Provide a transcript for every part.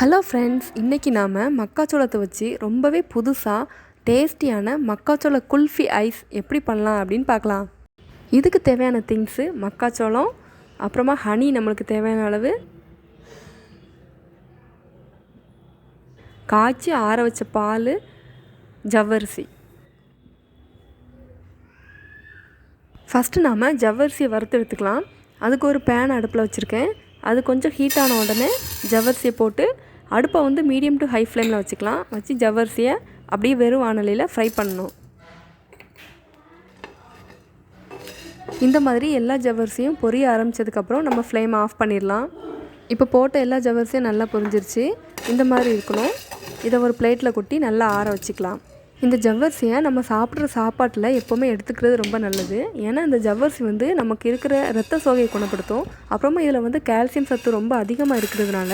Hello friends, இன்றைக்கி நாம் மக்காச்சோளத்தை வச்சு ரொம்பவே புதுசாக டேஸ்டியான மக்காச்சோள குல்ஃபி ஐஸ் எப்படி பண்ணலாம் அப்படின்னு பார்க்கலாம். இதுக்கு தேவையான திங்ஸு மக்காச்சோளம், அப்புறமா ஹனி நம்மளுக்கு தேவையான அளவு, காய்ச்சி ஆற வச்ச பால், ஜவ்வரிசி. ஃபஸ்ட்டு நாம் ஜவ்வரிசியை வறுத்து எடுத்துக்கலாம். அதுக்கு ஒரு பேன் அடுப்பில் வச்சுருக்கேன். அது கொஞ்சம் ஹீட் ஆன உடனே ஜவ்வரிசியை போட்டு அடுப்பை மீடியம் டு ஹை ஃப்ளேமில் வச்சுக்கலாம். வச்சு ஜவ்வரிசியை அப்படியே வெறும் வாணலியில் ஃப்ரை பண்ணணும். இந்த மாதிரி எல்லா ஜவ்வரிசியும் பொரிய ஆரம்பித்ததுக்கப்புறம் நம்ம ஃப்ளேம் ஆஃப் பண்ணிடலாம். இப்போ போட்ட எல்லா ஜவ்வரிசியும் நல்லா பொரிஞ்சிருச்சு. இந்த மாதிரி இருக்கணும். இதை ஒரு பிளேட்டில் கொட்டி நல்லா ஆற வச்சுக்கலாம். இந்த ஜவ்வரிசியை நம்ம சாப்பிட்ற சாப்பாட்டில் எப்போவுமே எடுத்துக்கிறது ரொம்ப நல்லது. ஏன்னா இந்த ஜவ்வரிசி நமக்கு இருக்கிற இரத்த சோகையை குணப்படுத்தும். அப்புறமா இதில் கால்சியம் சத்து ரொம்ப அதிகமாக இருக்கிறதுனால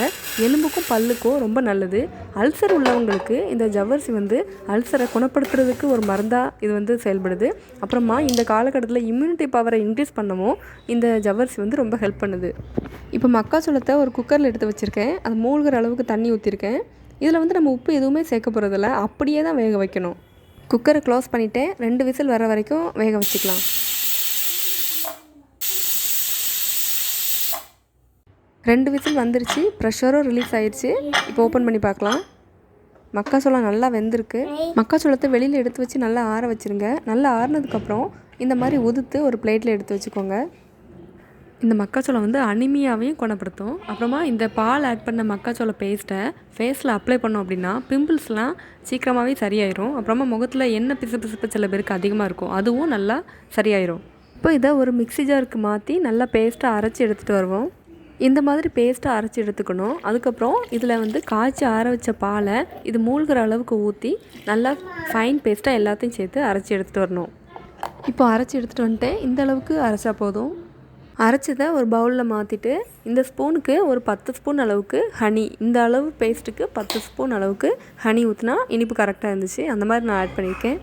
எலும்புக்கும் பல்லுக்கும் ரொம்ப நல்லது. அல்சர் உள்ளவங்களுக்கு இந்த ஜவ்வரிசி அல்சரை குணப்படுத்துறதுக்கு ஒரு மருந்தாக இது செயல்படுது. அப்புறமா இந்த காலகட்டத்தில் இம்யூனிட்டி பவரை இன்க்ரீஸ் பண்ணவும் இந்த ஜவ்வரிசி ரொம்ப ஹெல்ப் பண்ணுது. இப்போ மக்காச்சோளத்தை ஒரு குக்கரில் எடுத்து வச்சுருக்கேன். அது மூழ்கிற அளவுக்கு தண்ணி ஊற்றிருக்கேன். இதில் நம்ம உப்பு எதுவுமே சேர்க்க போகிறதில்ல, அப்படியே தான் வேக வைக்கணும். குக்கரை க்ளோஸ் பண்ணிவிட்டேன். 2 விசில் வர வரைக்கும் வேக வச்சுக்கலாம். 2 விசில் வந்துருச்சு. ப்ரெஷரும் ரிலீஸ் ஆயிடுச்சு. இப்போ ஓப்பன் பண்ணி பார்க்கலாம். மக்காச்சோளம் நல்லா வெந்திருக்கு. மக்காச்சோளத்தை வெளியில் எடுத்து வச்சு நல்லா ஆற வச்சுருங்க. நல்லா ஆறினதுக்கப்புறம் இந்த மாதிரி உதுத்து ஒரு பிளேட்டில் எடுத்து வச்சுக்கோங்க. இந்த மக்காச்சோளம் அனிமியாவையும் குணப்படுத்தும். அப்புறமா இந்த பால் ஆட் பண்ண மக்காச்சோள பேஸ்ட்டை ஃபேஸில் அப்ளை பண்ணோம் அப்படின்னா பிம்பிள்ஸ்லாம் சீக்கிரமாகவே சரியாயிரும். அப்புறமா முகத்தில் எண்ணெய் பிசுப்பு சில பேருக்கு அதிகமாக இருக்கும், அதுவும் நல்லா சரியாயிரும். இப்போ இதை ஒரு மிக்ஸி ஜாருக்கு மாற்றி நல்லா பேஸ்ட்டை அரைச்சி எடுத்துகிட்டு வருவோம். இந்த மாதிரி பேஸ்ட்டை அரைச்சி எடுத்துக்கணும். அதுக்கப்புறம் இதில் காய்ச்சி ஆற வச்ச பாலை இது மூழ்கிற அளவுக்கு ஊற்றி நல்லா ஃபைன் பேஸ்ட்டாக எல்லாத்தையும் சேர்த்து அரைச்சி எடுத்துகிட்டு வரணும். இப்போ அரைச்சி எடுத்துகிட்டு வந்துட்டேன். இந்த அளவுக்கு அரைச்சா போதும். அரைச்சதை ஒரு பவுலில் மாற்றிட்டு இந்த ஸ்பூனுக்கு ஒரு 10 ஸ்பூன் அளவுக்கு ஹனி, இந்த அளவு பேஸ்ட்டுக்கு 10 ஸ்பூன் அளவுக்கு ஹனி ஊற்றினா இனிப்பு கரெக்டாக இருந்துச்சு. அந்த மாதிரி நான் ஆட் பண்ணியிருக்கேன்.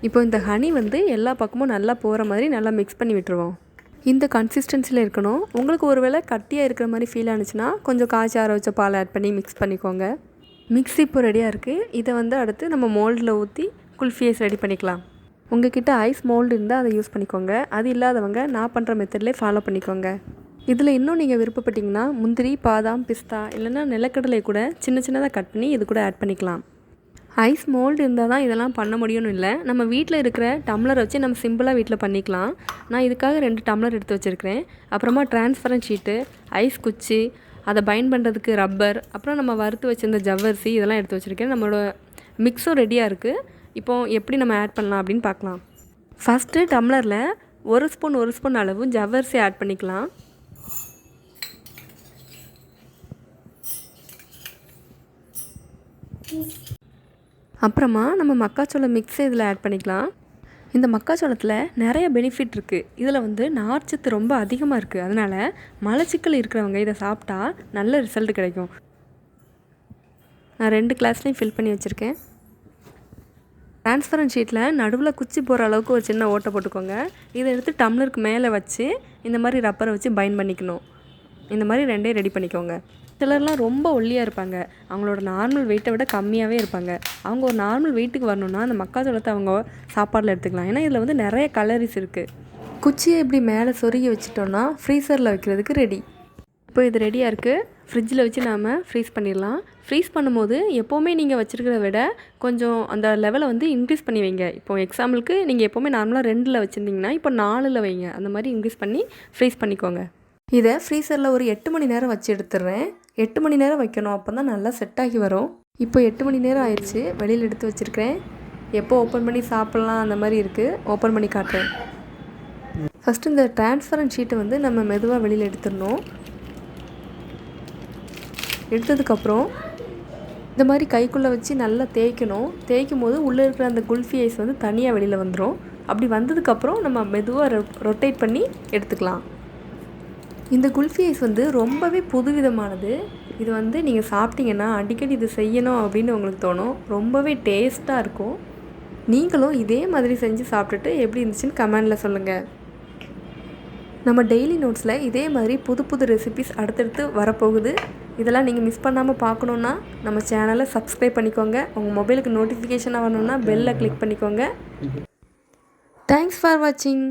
இப்போ இந்த ஹனி எல்லா பக்கமும் நல்லா போகிற மாதிரி நல்லா மிக்ஸ் பண்ணி விட்டுருவோம். இந்த கன்சிஸ்டன்சியில் இருக்கணும். உங்களுக்கு ஒரு வேளை கட்டியாக இருக்கிற மாதிரி ஃபீல் ஆனிச்சுன்னா கொஞ்சம் காய்ச்சி ஆற வச்ச பால் ஆட் பண்ணி மிக்ஸ் பண்ணிக்கோங்க. மிக்ஸி இப்போ ரெடியாக இருக்குது. இதை அடுத்து நம்ம மோல்டில் ஊற்றி குல்ஃபி ஐஸ் ரெடி பண்ணிக்கலாம். உங்கள்கிட்ட ஐஸ் மோல்டு இருந்தால் அதை யூஸ் பண்ணிக்கோங்க. அது இல்லாதவங்க நான் பண்ணுற மெத்தட்லேயே ஃபாலோ பண்ணிக்கோங்க. இதில் இன்னும் நீங்கள் விருப்பப்பட்டிங்கன்னா முந்திரி, பாதாம், பிஸ்தா இல்லைன்னா நிலக்கடலை கூட சின்னதாக கட் பண்ணி இது கூட ஆட் பண்ணிக்கலாம். ஐஸ் மோல்டு இருந்தால் தான் இதெல்லாம் பண்ண முடியும்னு இல்லை. நம்ம வீட்டில் இருக்கிற டம்ளரை வச்சு நம்ம சிம்பிளாக வீட்டில் பண்ணிக்கலாம். நான் இதுக்காக 2 டம்ளர் எடுத்து வச்சுருக்கிறேன். அப்புறமா டிரான்ஸ்பரண்ட் ஷீட்டு, ஐஸ் குச்சி, அதை பைண்ட் பண்ணுறதுக்கு ரப்பர், அப்புறம் நம்ம வறுத்து வச்சுருந்த ஜவ்வரிசி இதெல்லாம் எடுத்து வச்சுருக்கேன். நம்மளோட மிக்ஸும் ரெடியாக இருக்குது. இப்போது எப்படி நம்ம ஆட் பண்ணலாம் அப்படின்னு பார்க்கலாம். ஃபஸ்ட்டு டம்ளரில் 1 ஸ்பூன் அளவு ஜவ்வரிசி ஆட் பண்ணிக்கலாம். அப்புறமா நம்ம மக்காச்சோள மிக்ஸை இதில் ஆட் பண்ணிக்கலாம். இந்த மக்காச்சோளத்தில் நிறைய பெனிஃபிட் இருக்குது. இதில் நார்ச்சத்து ரொம்ப அதிகமாக இருக்குது. அதனால் மலச்சிக்கல் இருக்கிறவங்க இதை சாப்பிட்டா நல்ல ரிசல்ட் கிடைக்கும். நான் 2 கிளாஸ்லேயும் ஃபில் பண்ணி வச்சுருக்கேன். டிரான்ஸ்பரண்ட் ஷீட்டில் நடுவில் குச்சி போகிற அளவுக்கு ஒரு சின்ன ஓட்டை போட்டுக்கோங்க. இதை எடுத்து டம்ளருக்கு மேலே வச்சு இந்த மாதிரி ரப்பரை வச்சு பைண்ட் பண்ணிக்கணும். இந்த மாதிரி 2 ரெடி பண்ணிக்கோங்க. சிலர்லாம் ரொம்ப ஒல்லியாக இருப்பாங்க. அவங்களோட நார்மல் வெயிட்டை விட கம்மியாகவே இருப்பாங்க. அவங்க ஒரு நார்மல் வெயிட்டுக்கு வரணுன்னா அந்த மக்காச்சோளத்தை அவங்க சாப்பாடில் எடுத்துக்கலாம். ஏன்னா இதில் நிறைய கலரிஸ் இருக்குது. குச்சியை இப்படி மேலே சொருகி வச்சிட்டோன்னா ஃப்ரீசரில் வைக்கிறதுக்கு ரெடி. இப்போ இது ரெடியாக இருக்குது. ஃப்ரிட்ஜில் வச்சு நாம் ஃப்ரீஸ் பண்ணிடலாம். ஃப்ரீஸ் பண்ணும்போது எப்போவுமே நீங்கள் வச்சுருக்கிறத விட கொஞ்சம் அந்த லெவலை இன்க்ரீஸ் பண்ணி வைங்க. இப்போது எக்ஸாம்பிளுக்கு நீங்கள் எப்போவுமே நார்மலாக 2ல் வச்சுருந்தீங்கன்னா இப்போ 4ல் வைங்க. அந்த மாதிரி இன்க்ரீஸ் பண்ணி ஃப்ரீஸ் பண்ணிக்கோங்க. இதை ஃப்ரீசரில் ஒரு 8 மணி நேரம் வச்சு எடுத்துடுறேன். 8 மணி நேரம் வைக்கணும், அப்போ தான் நல்லா செட் ஆகி வரும். இப்போ 8 மணி நேரம் ஆயிடுச்சு. வெளியில் எடுத்து வச்சுருக்கிறேன். எப்போ ஓப்பன் பண்ணி சாப்பிட்லாம் அந்த மாதிரி இருக்குது. ஓப்பன் பண்ணி காட்டுறேன். ஃபஸ்ட்டு இந்த டிரான்ஸ்பரண்ட் ஷீட்டை நம்ம மெதுவாக வெளியில் எடுத்துடணும். எடுத்ததுக்கப்புறம் இந்த மாதிரி கைக்குள்ளே வச்சு நல்லா தேய்க்கணும். தேய்க்கும் போது உள்ளே இருக்கிற அந்த குல்ஃபி ஐஸ் தனியாக வெளியில் வந்துடும். அப்படி வந்ததுக்கப்புறம் நம்ம மெதுவாக ரொட்டேட் பண்ணி எடுத்துக்கலாம். இந்த குல்ஃபி ஐஸ் ரொம்பவே புதுவிதமானது. இது நீங்கள் சாப்பிட்டீங்கன்னா அடிக்கடி இது செய்யணும் அப்படின்னு உங்களுக்கு தோணும். ரொம்பவே டேஸ்ட்டாக இருக்கும். நீங்களும் இதே மாதிரி செஞ்சு சாப்பிட்டுட்டு எப்படி இருந்துச்சுன்னு கமெண்டில் சொல்லுங்கள். நம்ம டெய்லி நோட்ஸில் இதே மாதிரி புது ரெசிபிஸ் அடுத்தடுத்து வரப்போகுது. இதெல்லாம் நீங்கள் மிஸ் பண்ணாமல் பார்க்கணுன்னா நம்ம சேனலை சப்ஸ்கிரைப் பண்ணிக்கோங்க. உங்கள் மொபைலுக்கு நோட்டிஃபிகேஷனாக வரணுன்னா பெல்லை கிளிக் பண்ணிக்கோங்க. தேங்க்ஸ் ஃபார் வாட்சிங்.